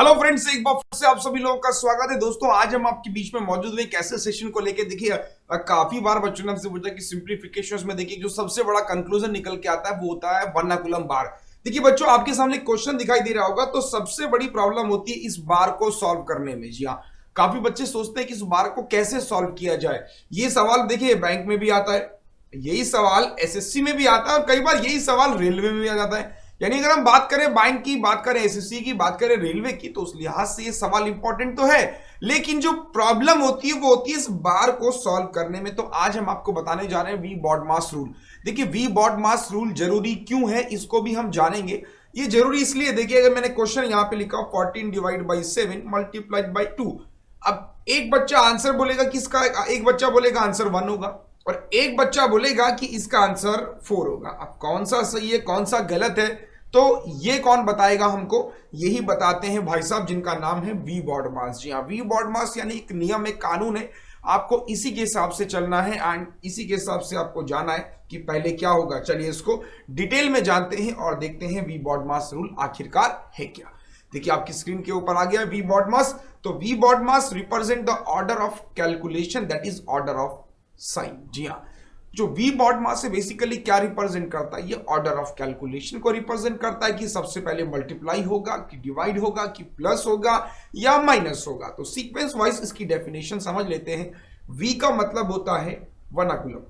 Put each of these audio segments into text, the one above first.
Hello friends, एक बार फिर से आप सभी लोगों का स्वागत है। दोस्तों, आज हम आपके बीच में मौजूद हुए एक ऐसे सेशन को लेके देखिए, काफी बार बच्चों ने हमसे पूछा कि सिंप्लीफिकेशन में देखिए जो सबसे बड़ा कंक्लूजन निकल के आता है वो होता है वर्नाकुलम बार। देखिए बच्चों, आपके सामने क्वेश्चन दिखाई दे रहा होगा, तो सबसे बड़ी प्रॉब्लम होती है इस बार को सॉल्व करने में। जी हाँ, काफी बच्चे सोचते हैं कि इस बार को कैसे सॉल्व किया जाए। ये सवाल देखिए बैंक में भी आता है, यही सवाल एसएससी में भी आता है और कई बार यही सवाल रेलवे में भी आ जाता है। यानी अगर हम बात करें बैंक की, बात करें एसएससी की, बात करें रेलवे की, तो उस लिहाज से ये सवाल इंपॉर्टेंट तो है, लेकिन जो प्रॉब्लम होती है वो होती है इस बार को सॉल्व करने में। तो आज हम आपको बताने जा रहे हैं वी बॉडमास रूल। देखिए वी बॉडमास रूल जरूरी क्यों है इसको भी हम जानेंगे। ये जरूरी इसलिए, देखिए अगर मैंने क्वेश्चन यहां पे लिखा 14 डिवाइड बाई 7 मल्टीप्लाइड बाई 2। अब एक बच्चा आंसर बोलेगा किसका, एक बच्चा बोलेगा आंसर 1 होगा और एक बच्चा बोलेगा कि इसका आंसर 4 होगा। अब कौन सा सही है कौन सा गलत है, तो ये कौन बताएगा हमको? यही बताते हैं भाई साहब जिनका नाम है वी बॉडमास। जी हाँ, वी बॉडमास यानी एक नियम, एक कानून है, आपको इसी के हिसाब से चलना है एंड इसी के हिसाब से आपको जाना है कि पहले क्या होगा। चलिए इसको डिटेल में जानते हैं और देखते हैं वी बॉडमास रूल आखिरकार है क्या। देखिए आपकी स्क्रीन के ऊपर आ गया वी बॉडमास। तो V BODMAS represent the order of calculation, that is order of sign. जी हाँ, जो वी बॉडमास से बेसिकली क्या रिप्रेजेंट करता है, ये ऑर्डर ऑफ कैलकुलेशन को रिप्रेजेंट करता है कि सबसे पहले मल्टीप्लाई होगा कि डिवाइड होगा कि प्लस होगा या माइनस होगा। तो सीक्वेंस वाइज इसकी डेफिनेशन समझ लेते हैं। वी का मतलब होता है वर्नाकुलम,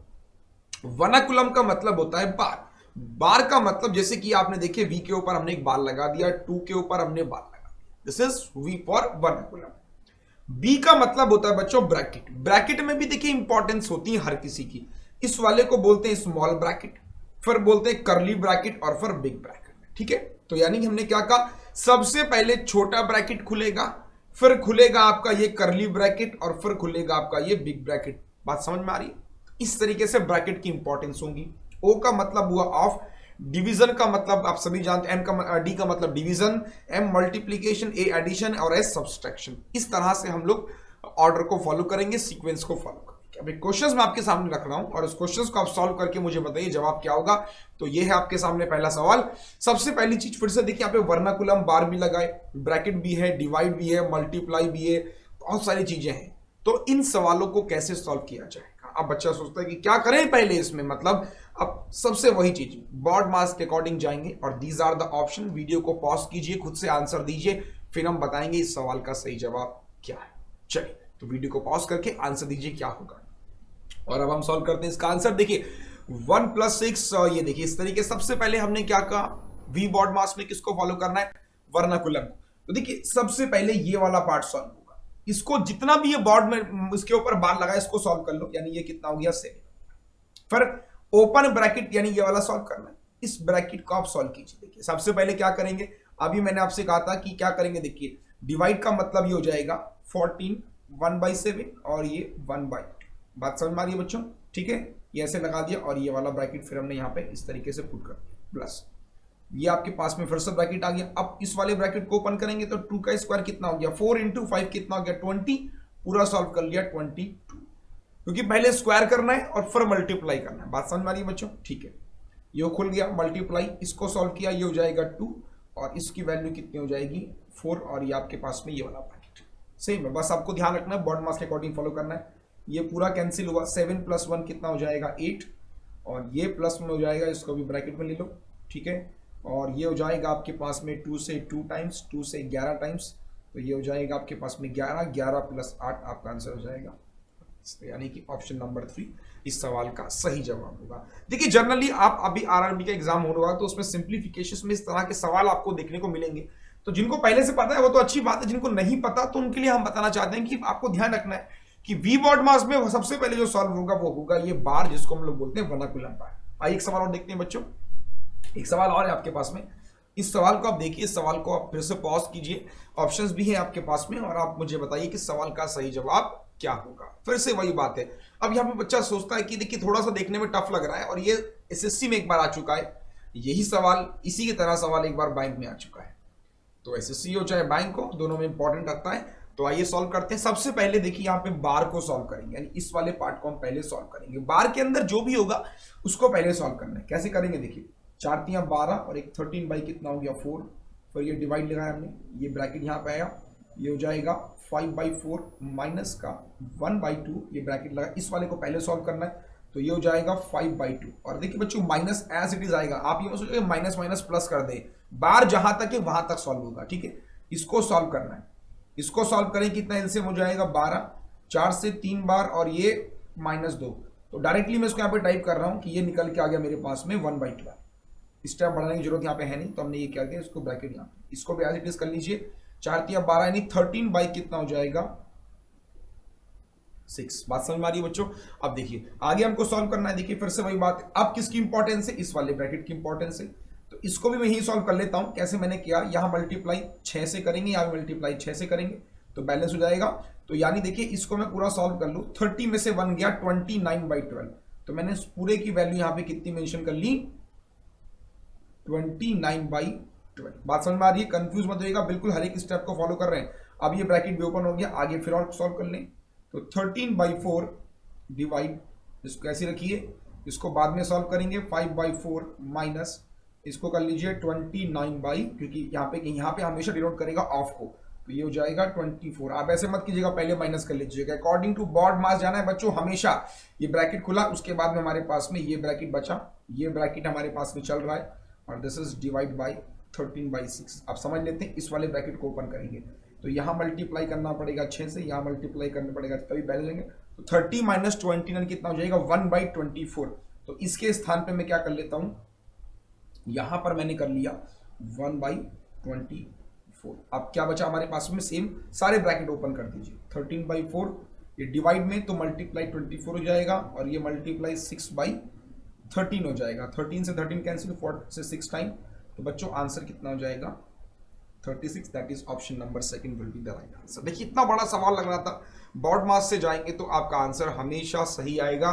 वर्नाकुलम का मतलब होता है बार, बार का मतलब जैसे कि आपने देखे वी के ऊपर हमने एक बार लगा दिया, 2 के ऊपर हमने बार लगा दिया, this is V for vinculum. B का मतलब होता है बच्चों ब्रैकेट। ब्रैकेट में भी देखिए इंपॉर्टेंस होती है हर किसी की। इस वाले को बोलते हैं स्मॉल ब्रैकेट, फिर बोलते हैं करली ब्रैकेट और फिर बिग ब्रैकेट। ठीक है, तो यानी कि हमने क्या कहा, सबसे पहले छोटा ब्रैकेट खुलेगा, फिर खुलेगा आपका ये करली ब्रैकेट और फिर खुलेगा आपका ये बिग ब्रैकेट। बात समझ में आ रही है? इस तरीके से ब्रैकेट की इंपॉर्टेंस होगी। ओ का मतलब हुआ ऑफ, डिवीजन का मतलब आप सभी जानते हैं, एम का डी का मतलब डिवीजन, एम मल्टीप्लीकेशन, ए एडिशन और एस सब्सट्रैक्शन। इस तरह से हम लोग ऑर्डर को फॉलो करेंगे, सीक्वेंस को फॉलो करेंगे। अभी क्वेश्चंस मैं आपके सामने रख रहा हूं और इस क्वेश्चंस को आप सॉल्व करके मुझे बताइए जवाब क्या होगा। तो ये है आपके सामने पहला सवाल। सबसे पहली चीज फिर से देखिए, यहाँ पे वर्नाकुलम बार भी लगाए, ब्रैकेट भी है, डिवाइड भी है, मल्टीप्लाई भी है, बहुत सारी चीजें हैं। तो इन सवालों को कैसे सॉल्व किया जाएगा? अब बच्चा सोचता है कि क्या करें पहले इसमें, मतलब अब सबसे वही चीज बॉडमास के अकॉर्डिंग जाएंगे और these are the option. Video को पॉज कीजिए, खुद से आंसर दीजिए, फिर हम बताएंगे इस सवाल का सही जवाब क्या है। चलिए तो वीडियो को पॉज करके आंसर दीजिए क्या होगा। और अब हम सॉल्व करते हैं इसका आंसर। देखिए 1 + 6, ये देखिए इस तरीके। सबसे पहले हमने क्या कहा, वी बॉडमास में किसको फॉलो करना है, वर्नाकुलम। तो देखिए सबसे पहले ये वाला पार्ट सॉल्व होगा, इसको जितना भी ये बॉर्ड में इसके ऊपर बार लगा इसको सॉल्व कर लो, यानी ये कितना हो गया 7। फिर ओपन ब्रैकेट यानी ये वाला सॉल्व करना है, इस ब्रैकेट को आप सॉल्व कीजिए। देखिए सबसे पहले क्या करेंगे, अभी मैंने आपसे कहा था कि क्या करेंगे। देखिए डिवाइड का मतलब ये हो जाएगा 14 1/7 और ये 1/2। बात समझ में आ रही है बच्चों? ठीक है, ये ऐसे लगा दिया और ये वाला ब्रैकेट फिर हमने यहाँ पे इस तरीके से पुट कर दिया, प्लस ये आपके पास में फिर से ब्रैकेट आ गया। अब इस वाले ब्रैकेट को ओपन करेंगे तो 2 का स्क्वायर कितना हो गया, 4 × 5 कितना हो गया 20। पूरा सॉल्व कर लिया 22, क्योंकि पहले स्क्वायर करना है और फिर मल्टीप्लाई करना है। बात समझ में आ रही है बच्चों? ठीक है, ये खुल गया मल्टीप्लाई, इसको सॉल्व किया, ये हो जाएगा 2 और इसकी वैल्यू कितनी हो जाएगी 4 और ये आपके पास में ये वाला ब्रैकेट सेम है। बस आपको ध्यान रखना है बॉडमास के अकॉर्डिंग फॉलो करना है। ये पूरा कैंसिल हुआ, 7 + 1 कितना हो जाएगा 8 और ये प्लस में हो जाएगा, इसको भी ब्रैकेट में ले लो। ठीक है, और ये हो जाएगा आपके पास में 2 से 2 टाइम्स, 2 से 11 टाइम्स, तो ये हो जाएगा आपके पास में 11, 11 + 8 आपका आंसर हो जाएगा। यानी कि ऑप्शन नंबर 3 इस सवाल का सही जवाब होगा। देखिए जनरली आप अभी आरआरबी का एग्जाम हो रहा है तो उसमें सिंप्लीफिकेशन में इस तरह के सवाल आपको देखने को मिलेंगे। तो जिनको पहले से पता है वो तो अच्छी बात है, जिनको नहीं पता तो उनके लिए हम बताना चाहते हैं कि आपको ध्यान रखना है कि वी बॉडमास में सबसे पहले जो सॉल्व होगा वो होगा ये बार, जिसको हम लोग बोलते हैं वर्नाकुलम बार। आइए एक सवाल और देखते हैं बच्चों, एक सवाल और है आपके पास में। इस सवाल को आप देखिए, इस सवाल को आप फिर से पॉज कीजिए, ऑप्शंस भी हैं आपके पास में और आप मुझे बताइए कि सवाल का सही जवाब क्या होगा। फिर से वही बात है, अब यहाँ पे बच्चा सोचता है कि देखिए थोड़ा सा देखने में टफ लग रहा है और ये एसएससी में एक बार आ चुका है, यही सवाल इसी की तरह सवाल एक बार बैंक में आ चुका है। तो एसएससी हो चाहे बैंक हो, दोनों में इंपॉर्टेंट रखता है। तो आइए सॉल्व करते हैं। सबसे पहले देखिए यहाँ पे बार को सॉल्व करेंगे, यानी इस वाले पार्ट को हम पहले सॉल्व करेंगे। बार के अंदर जो भी होगा उसको पहले सॉल्व करना है। कैसे करेंगे, देखिए 4 × 3 = 12 और एक 13 बाई कितना हो गया 4, फिर ये डिवाइड लगाया हमने, ये ब्रैकेट यहाँ पे आया, ये हो जाएगा 5/4 माइनस का 1/2, ये ब्रैकेट लगा, इस वाले को पहले सॉल्व करना है, तो ये हो जाएगा 5/2। और देखिए बच्चों माइनस एज इट इज आएगा, आप ये सोचोगे माइनस माइनस प्लस कर दे, बार जहां तक है वहां तक सॉल्व होगा, ठीक है। इसको सॉल्व करना है, इसको सॉल्व करें, कितना एलसीएम हो जाएगा 12, 4 से 3 बार और ये -2, तो डायरेक्टली मैं इसको यहाँ पे टाइप कर रहा हूं कि ये निकल के आ गया मेरे पास में 1/12। इस टाइम बढ़ाने की जरूरत यहाँ पे है नहीं, तो हमने ये क्या किया, इसको ब्रैकेट यहाँ पे, इसको भी एज इट इज कर लीजिए, 4 × 12 यानी 13 बाई कितना हो जाएगा 6। बात समझ में आ रही है बच्चों। अब देखिए आगे हमको सॉल्व करना है, देखिए फिर से वही बात, अब किसकी इंपॉर्टेंस है, इस वाले ब्रैकेट की इंपॉर्टेंस है, तो इसको भी मैं यही सॉल्व कर लेता हूं। कैसे मैंने किया, यहां मल्टीप्लाई 6 से करेंगे, यहां मल्टीप्लाई 6 से करेंगे, तो बैलेंस हो जाएगा। तो यानी देखिए इसको मैं पूरा सॉल्व कर लूं, 30 में से 1 गया 29/12, तो मैंने पूरे की वैल्यू यहां पे कितनी मेंशन कर ली 29/12। बात समझ में आ रही है, कंफ्यूज मत होइएगा, बिल्कुल हर एक स्टेप को फॉलो कर रहे हैं। अब ये ब्रैकेट भी ओपन हो गया, आगे फिर और सॉल्व कर लें, तो 13/4 डिवाइड, इसको ऐसे रखिए, इसको बाद में सॉल्व करेंगे, 5/4 माइनस, इसको कर लीजिए 29 क्योंकि यहाँ पे हमेशा डिनोट करेगा ऑफ को, तो ये हो जाएगा 24। आप ऐसे मत कीजिएगा, पहले माइनस कर लीजिएगा, अकॉर्डिंग टू बॉडमास जाना है बच्चों हमेशा। ये ब्रैकेट खुला, उसके बाद में हमारे पास में ये ब्रैकेट बचा, ये ब्रैकेट हमारे पास में चल रहा है, और दिस इज डिवाइड बाई 13/6। आप समझ लेते हैं, इस वाले ब्रैकेट को ओपन करेंगे, तो यहाँ मल्टीप्लाई करना पड़ेगा 6 से, यहाँ मल्टीप्लाई करना पड़ेगा, तभी बैलेंस लेंगे, तो 30 - 29 कितना हो जाएगा 1/24। तो इसके स्थान पे मैं क्या कर लेता हूँ, यहां पर मैंने कर लिया 1/24। अब क्या बचा हमारे पास में, सेम सारे ब्रैकेट ओपन कर दीजिए, 13/4, ये डिवाइड में तो मल्टीप्लाई 24 हो जाएगा, और ये मल्टीप्लाई 6/13 हो जाएगा, 13 से 13 कैंसिल, 4 से 6 टाइम, तो बच्चों आंसर कितना हो जाएगा 36। That is option number second will be the right answer. देखिए इतना बड़ा सवाल लग रहा था, बॉडमास से जाएंगे तो आपका आंसर हमेशा सही आएगा,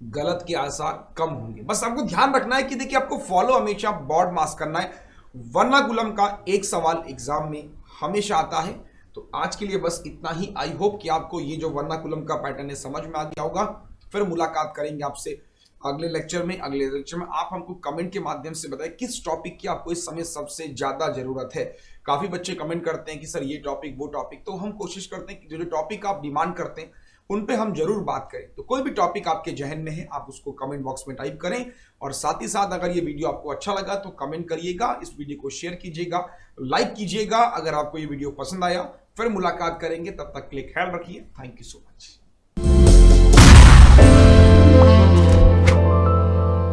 गलत के आसार कम होंगे। बस आपको ध्यान रखना है कि देखिए आपको फॉलो हमेशा बॉडमास करना है, वर्नाकुलम का एक सवाल एग्जाम में हमेशा आता है। तो आज के लिए बस इतना ही। आई होप कि आपको ये जो वर्नाकुलम का पैटर्न है समझ में आ गया होगा। फिर मुलाकात करेंगे आपसे अगले लेक्चर में। अगले लेक्चर में आप हमको कमेंट के माध्यम से बताएं किस टॉपिक की आपको इस समय सबसे ज्यादा जरूरत है। काफी बच्चे कमेंट करते हैं कि सर ये टॉपिक वो टॉपिक, तो हम कोशिश करते हैं कि जो टॉपिक आप डिमांड करते हैं उन पे हम जरूर बात करें। तो कोई भी टॉपिक आपके जहन में है आप उसको कमेंट बॉक्स में टाइप करें, और साथ ही साथ अगर ये वीडियो आपको अच्छा लगा तो कमेंट करिएगा, इस वीडियो को शेयर कीजिएगा, लाइक कीजिएगा अगर आपको ये वीडियो पसंद आया। फिर मुलाकात करेंगे, तब तक के लिए ख्याल रखिए। Thank you so much.